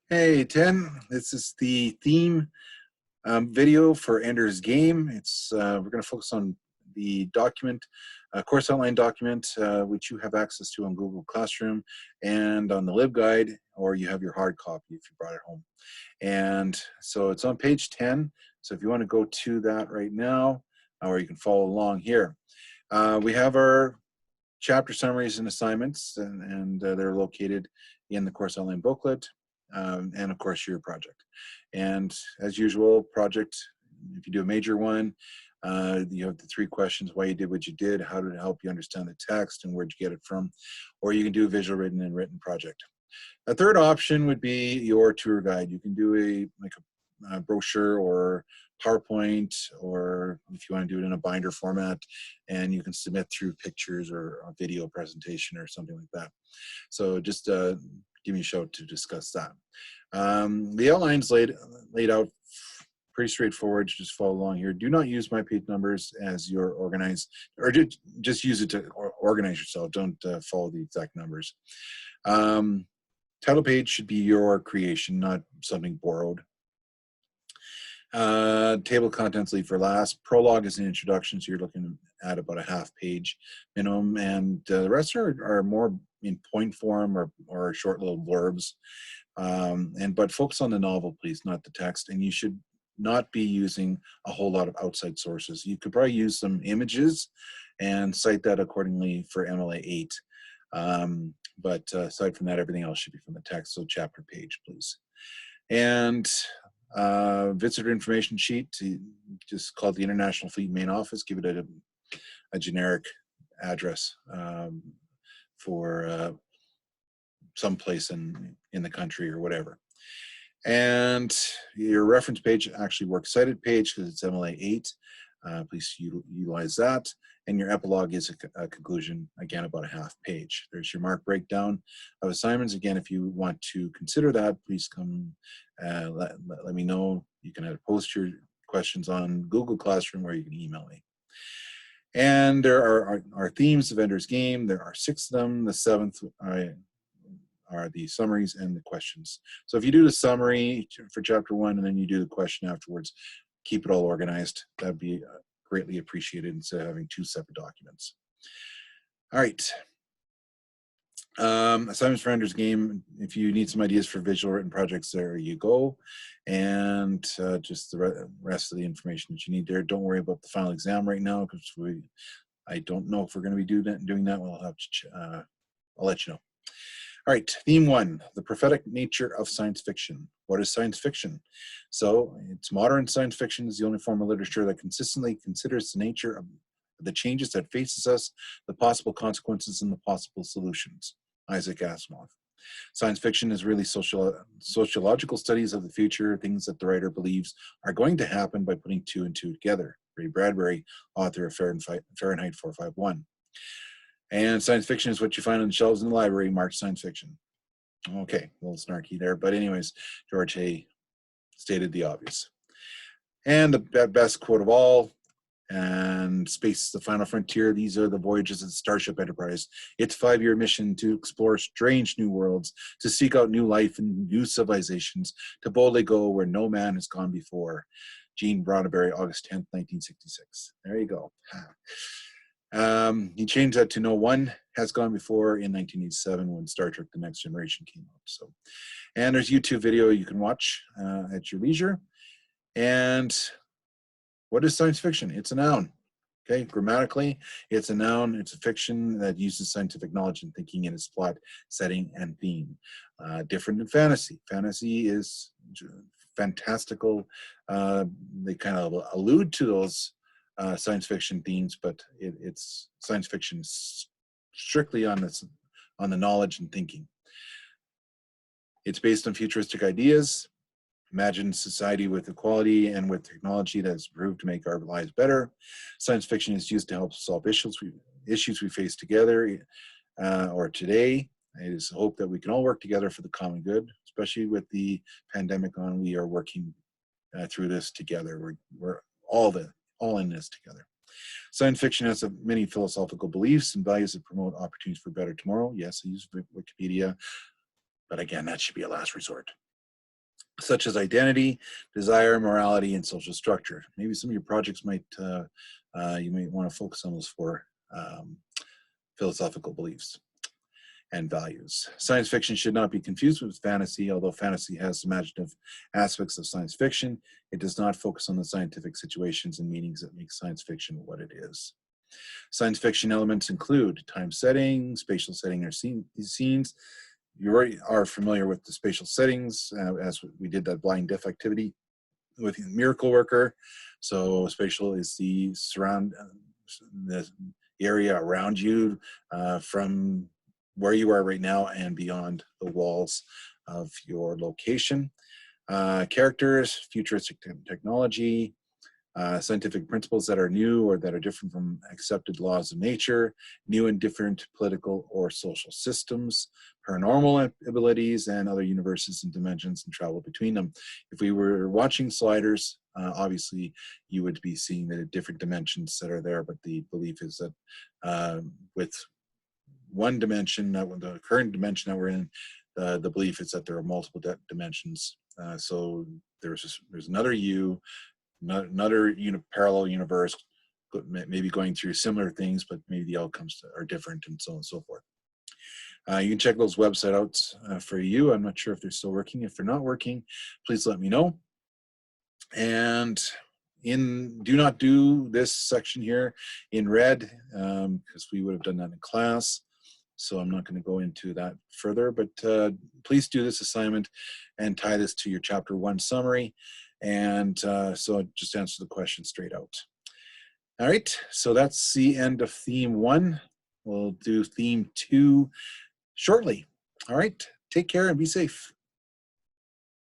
Hey, 10. This is the theme video for Ender's Game. We're going to focus on the document, course outline document, which you have access to on Google Classroom and on the LibGuide, or you have your hard copy if you brought it home. And so it's on page 10. So if you want to go to that right now, or you can follow along here. We have our chapter summaries and assignments, and they're located in the course outline booklet. And of course your project. And as usual, project, if you do a major one, you have the 3 questions: why you did what you did, how did it help you understand the text, and where'd you get it from. Or you can do a visual, written, and written project. A third option would be your tour guide. You can do a brochure or PowerPoint, or if you want to do it in a binder format, and you can submit through pictures or a video presentation or something like that. So just give me a shout to discuss that. The outline's laid out pretty straightforward. Just follow along here. Do not use my page numbers as your organized, or just use it to organize yourself. Don't follow the exact numbers. Title page should be your creation, not something borrowed. Table contents leave for last. Prologue is an introduction, so you're looking at about a half page minimum, and the rest are more in point form or short little blurbs. But focus on the novel, please, not the text. And you should not be using a whole lot of outside sources. You could probably use some images and cite that accordingly for MLA 8. But aside from that, everything else should be from the text. So chapter page, please. And visitor information sheet, just call it the International Fleet Main Office. Give it a generic address for some place in the country or whatever. And your reference page actually works cited page because it's MLA 8. Please utilize that. And your epilogue is a conclusion, again, about a half page. There's your mark breakdown of assignments. Again, if you want to consider that, please come let me know. You can either post your questions on Google Classroom or you can email me. And there are our themes of Ender's Game. There are 6 of them. The 7th are the summaries and the questions. So if you do the summary for chapter 1 and then you do the question afterwards, keep it all organized. That'd be greatly appreciated instead of having 2 separate documents. All right. Assignments for Ender's Game. If you need some ideas for visual written projects, there you go. And just the rest of the information that you need there. Don't worry about the final exam right now because I don't know if we're going to be doing that. We'll have to. I'll let you know. All right, theme 1, the prophetic nature of science fiction. What is science fiction? So it's modern science fiction is the only form of literature that consistently considers the nature of the changes that faces us, the possible consequences, and the possible solutions. Isaac Asimov. Science fiction is really sociological studies of the future, things that the writer believes are going to happen by putting 2 and 2 together. Ray Bradbury, author of Fahrenheit 451. And science fiction is what you find on the shelves in the library, marked science fiction. Okay, a little snarky there, but anyways, George Hay stated the obvious. And the best quote of all, and space is the final frontier. These are the voyages of the Starship Enterprise. Its 5-year mission to explore strange new worlds, to seek out new life and new civilizations, to boldly go where no man has gone before. Gene Roddenberry, August 10th, 1966. There you go. He changed that to no one has gone before in 1987 when Star Trek The Next Generation came out. So, and there's YouTube video you can watch at your leisure. And what is science fiction? It's a noun. Okay, grammatically, it's a noun. It's a fiction that uses scientific knowledge and thinking in its plot, setting, and theme. Different than fantasy. Fantasy is fantastical. They kind of allude to those science fiction themes, but it's science fiction strictly on the knowledge and thinking. It's based on futuristic ideas. Imagine society with equality and with technology that has proved to make our lives better. Science fiction is used to help solve issues we face together or today. It is hope that we can all work together for the common good, especially with the pandemic on. We are working through this together. We're all in this together. Science fiction has many philosophical beliefs and values that promote opportunities for a better tomorrow. Yes, I use Wikipedia, but again, that should be a last resort. such as identity, desire, morality, and social structure. Maybe some of your projects might, you may want to focus on those four philosophical beliefs and values. Science fiction should not be confused with fantasy. Although fantasy has imaginative aspects of science fiction, it does not focus on the scientific situations and meanings that make science fiction what it is. Science fiction elements include time setting, spatial setting or scenes. You already are familiar with the spatial settings, as we did that blind diff activity with Miracle Worker. So spatial is the the area around you, from where you are right now and beyond the walls of your location. Characters, futuristic technology, scientific principles that are new or that are different from accepted laws of nature, new and different political or social systems, paranormal abilities, and other universes and dimensions and travel between them. If we were watching Sliders, obviously you would be seeing the different dimensions that are there, but the belief is that with one dimension, the current dimension that we're in, the belief is that there are multiple dimensions. So there's another you, another parallel universe, maybe going through similar things, but maybe the outcomes are different, and so on and so forth. You can check those website out for you. I'm not sure if they're still working. If they're not working, please let me know. And do not do this section here in red, because we would have done that in class. So I'm not going to go into that further, but please do this assignment and tie this to your chapter 1 summary. And so just answer the question straight out. All right, so that's the end of theme 1. We'll do theme 2 shortly. All right, take care and be safe.